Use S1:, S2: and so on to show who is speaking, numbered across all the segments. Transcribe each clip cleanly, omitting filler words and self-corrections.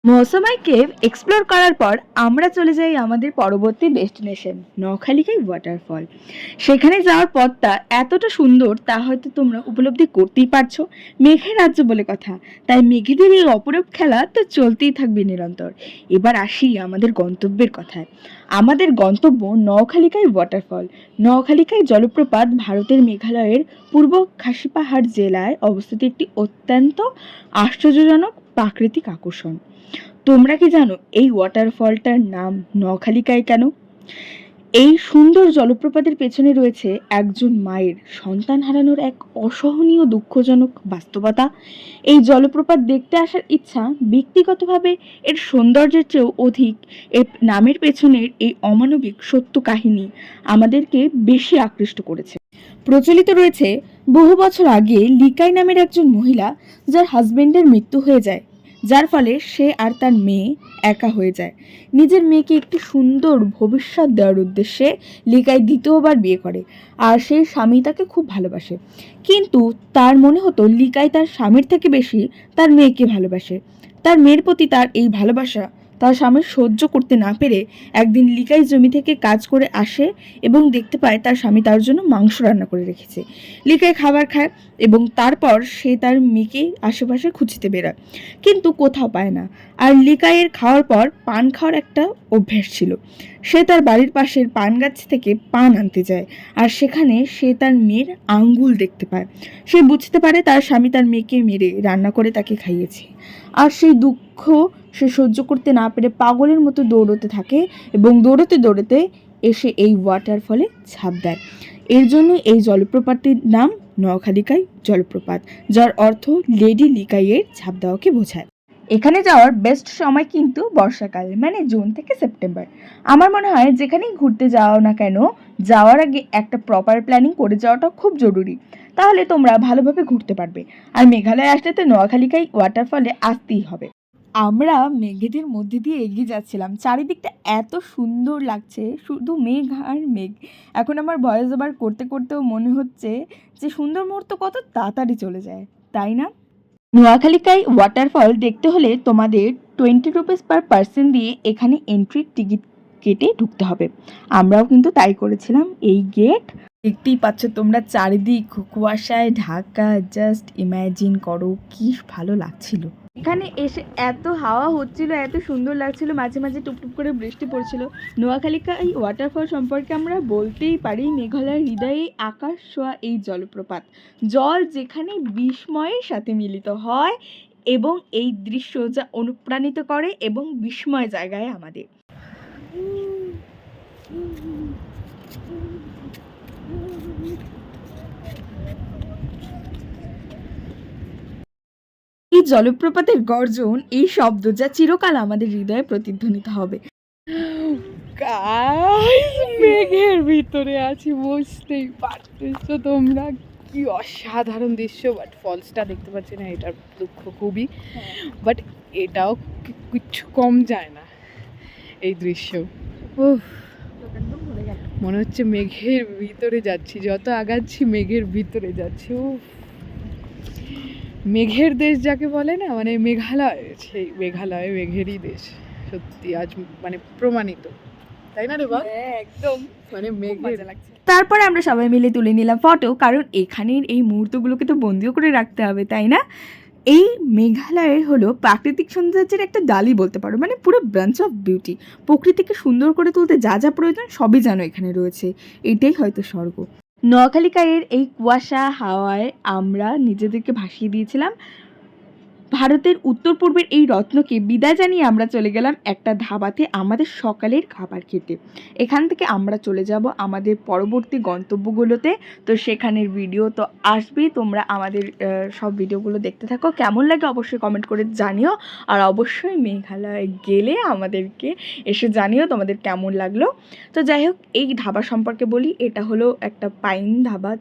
S1: মৌসুমাই cave explore করার পর আমরা চলে যাই আমাদের পরবর্তী ডেস্টিনেশন নখালিকাই ওয়াটারফল। সেখানে যাওয়ার পথটা এতটা সুন্দর তা হয়তো তোমরা উপলব্ধি করতেই পারছো। মেঘের রাজ্য বলে কথা, তাই মেঘেদের এই অপরূপ খেলা তো চলতেই থাকবে নিরন্তর। এবার আসি আমাদের গন্তব্যের কথায়। আমাদের গন্তব্য নওখালিকাই ওয়াটারফল। নওখালিকাই জলপ্রপাত ভারতের মেঘালয়ের পূর্ব খাসি পাহাড় জেলায় অবস্থিত একটি অত্যন্ত আশ্চর্যজনক প্রাকৃতিক আকর্ষণ। তোমরা কি জানো এই ওয়াটারফলটার নাম নখালিকায় কেন? এই সুন্দর জলপ্রপাতের পেছনে রয়েছে একজন মায়ের সন্তান হারানোর এক অসহনীয় দুঃখজনক বাস্তবতা। এই জলপ্রপাত দেখতে আসার ইচ্ছা ব্যক্তিগতভাবে এর সৌন্দর্যের চেয়েও অধিক এর নামের পেছনের এই অমানবিক সত্য কাহিনী আমাদেরকে বেশি আকৃষ্ট করেছে। প্রচলিত রয়েছে বহু বছর আগে লিকাই নামের একজন মহিলা যার হাজবেন্ডের মৃত্যু হয়ে যায়, যার ফলে সে আর তার মেয়ে একা হয়ে যায়। নিজের মেয়েকে একটি সুন্দর ভবিষ্যৎ দেওয়ার উদ্দেশ্যে লিকাই দ্বিতীয়বার বিয়ে করে, আর সেই স্বামী তাকে খুব ভালোবাসে। কিন্তু তার মনে হতো লিকাই তার স্বামীর থেকে বেশি তার মেয়েকে ভালোবাসে। তার মেয়ের প্রতি তার এই ভালোবাসা তার স্বামী সহ্য করতে না পেরে একদিন লিকাই জমি থেকে কাজ করে আসে এবং দেখতে পায় তার স্বামী তার জন্য মাংস রান্না করে রেখেছে। লিকাই খাবার খায় এবং তারপর সে তার মেয়েকে আশেপাশে খুঁজতে বেরোয়, কিন্তু কোথাও পায় না। আর লিকাইয়ের খাওয়ার পর পান খাওয়ার একটা অভ্যাস ছিল। সে তার বাড়ির পাশের পান গাছ থেকে পান আনতে যায়, আর সেখানে সে তার মেয়ের আঙ্গুল দেখতে পায়। সে বুঝতে পারে তার স্বামী তার মেয়েকে মেরে রান্না করে তাকে খাইয়েছে। আর সেই দুঃখ সে সহ্য করতে না পেরে পাগলের মতো দৌড়তে থাকে এবং দৌড়তে দৌড়তে এসে এই ওয়াটারফলে ঝাঁপ দেয়। এর জন্য এই জলপ্রপাতটির নাম নওখালিকাই জলপ্রপাত, যার অর্থ লেডি লিকাইয়ের ঝাঁপ দেওয়াকে বোঝায়। এখানে যাওয়ার বেস্ট সময় কিন্তু বর্ষাকাল, মানে জুন থেকে সেপ্টেম্বর। আমার মনে হয় যেখানেই ঘুরতে যাও না কেন, যাওয়ার আগে একটা প্রপার প্ল্যানিং করে যাওয়াটা খুব জরুরি, তাহলে তোমরা ভালোভাবে ঘুরতে পারবে। আর মেঘালয় আসলে তো নোয়াখালীকাই ওয়াটারফলে আসতেই হবে। আমরা মেঘেদের মধ্যে দিয়ে এগিয়ে যাচ্ছিলাম, চারিদিকটা এত সুন্দর লাগছে, শুধু মেঘ আর মেঘ। এখন আমার ভয়েস ওভার করতে করতেও মনে হচ্ছে যে সুন্দর মুহূর্ত কত তাড়াতাড়ি চলে যায়, তাই না? নোয়াখালীকাই ওয়াটারফল দেখতে হলে তোমাদের 20 রুপিস পার পার্সন দিয়ে এখানে এন্ট্রির টিকিট কেটে ঢুকতে হবে। আমরাও কিন্তু তাই করেছিলাম। এই গেট দেখতেই পাচ্ছ তোমরা, চারিদিক কুয়াশায় ঢাকা। জাস্ট ইমাজিন করো কি ভালো লাগছিল। এখানে এসে এত হাওয়া হচ্ছিল, এত সুন্দর লাগছিল, মাঝে মাঝে টুপটুপ করে বৃষ্টি পড়ছিল। নোয়াখালীকাই ওয়াটারফল সম্পর্কে আমরা বলতেই পারি মেঘালয়ের হৃদয়ে আকাশ ছোঁয়া এই জলপ্রপাত। জল যেখানে বিস্ময়ের সাথে মিলিত হয় এবং এই দৃশ্য যা অনুপ্রাণিত করে এবং বিস্ময় জায়গায় আমাদের। এই জলপ্রপাতের গর্জন, এই শব্দ যা চিরকাল আমাদের হৃদয়ে প্রতিধ্বনিত হবে।
S2: গাইস, মেঘের ভিতরে আছি, বুঝতেই পারতেছো তোমরা কি অসাধারণ দৃশ্য। বাট ফলসটা দেখতে পাচ্ছি না, এটার দুঃখ খুবই। বাট এটাও কিচ্ছু কম যায় না এই দৃশ্য। উফ, মনে হচ্ছে মেঘের ভিতরে যাচ্ছি, যত আগাচ্ছি মেঘের ভিতরে যাচ্ছি। উফ, মেঘের দেশ যাকে বলে না, মানে মেঘালয়, সেই মেঘালয় মেঘেরই দেশ। সত্যি আজ মানে প্রমাণিত, তাই না রে বা?
S1: একদম
S2: মানে মেঘের
S1: লাগছে। তারপরে আমরা সবাই মিলে তুলে নিলাম ফটো, কারণ এখানের এই মুহূর্তগুলোকে তো বন্দিও করে রাখতে হবে, তাই না? এই মেঘালয়ে হলো প্রাকৃতিক সৌন্দর্যের একটা ডালি বলতে পারো, মানে পুরো ব্রাঞ্চ অফ বিউটি। প্রকৃতিকে সুন্দর করে তুলতে যা যা প্রয়োজন সবই যেন এখানে রয়েছে। এটাই হয়তো স্বর্গ। নোয়াখালীকাইয়ের এই কুয়াশা হাওয়ায় আমরা নিজেদেরকে ভাসিয়ে দিয়েছিলাম। ভারতের উত্তর পূর্বের এই রত্নকে বিদায় জানিয়ে আমরা চলে গেলাম একটা ধাবাতে আমাদের সকালের খাবার খেতে। এখান থেকে আমরা চলে যাব আমাদের পরবর্তী গন্তব্যগুলোতে। তো সেখানের ভিডিও তো আসবেই, তোমরা আমাদের সব ভিডিওগুলো দেখতে থাকো। কেমন লাগে অবশ্যই কমেন্ট করে জানিও, আর অবশ্যই মেঘালয়ে গেলে আমাদেরকে এসে জানিও তোমাদের কেমন লাগলো। তো যাই হোক, এই ধাবা সম্পর্কে বলি। এটা হলো একটা pine dhaba,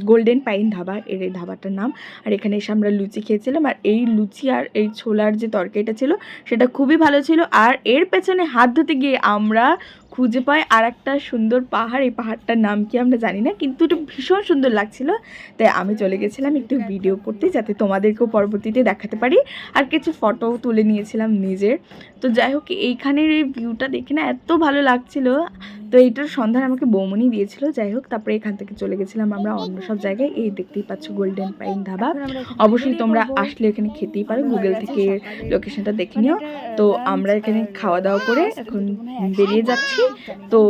S1: golden pine dhaba এর এই ধাবাটার নাম। আর এখানে এসে আমরা লুচি খেয়েছিলাম, আর এই লুচি আর এই ছোলার যে তরকারিটা ছিল সেটা খুবই ভালো ছিল। আর এর পেছনে হাত ধুতে গিয়ে আমরা খুঁজে পাই আর একটা সুন্দর পাহাড়। এই পাহাড়টার নাম কি আমরা জানি না, কিন্তু এটা ভীষণ সুন্দর লাগছিল, তাই আমি চলে গেছিলাম একটু ভিডিও করতে, যাতে তোমাদেরকেও পরবর্তীতে দেখাতে পারি। আর কিছু ফটোও তুলে নিয়েছিলাম নিজের। তো যাই হোক, এইখানের এই ভিউটা দেখে না এত ভালো লাগছিল। তো এইটার সন্ধান আমাকে বৌমনি দিয়েছিল। যাই হোক, তারপরে এখান থেকে চলে গেছিলাম আমরা অন্য সব জায়গায়। এই দেখতেই পাচ্ছ গোল্ডেন পাইন ধাবা। অবশ্যই তোমরা আসলে এখানে খেতেই পারো, গুগল থেকে লোকেশনটা দেখে নিও। তো আমরা এখানে খাওয়া দাওয়া করে এখন বেরিয়ে যাচ্ছি। তো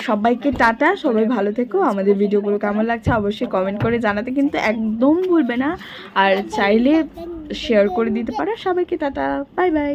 S1: সবাইকে টাটা, সবাই ভালো থেকো। আমাদের ভিডিওগুলো কেমন লাগছে অবশ্যই কমেন্ট করে জানাতে কিন্তু একদম ভুলবে না। আর চাইলে শেয়ার করে দিতে পারো। সবাইকে টাটা, বাই বাই।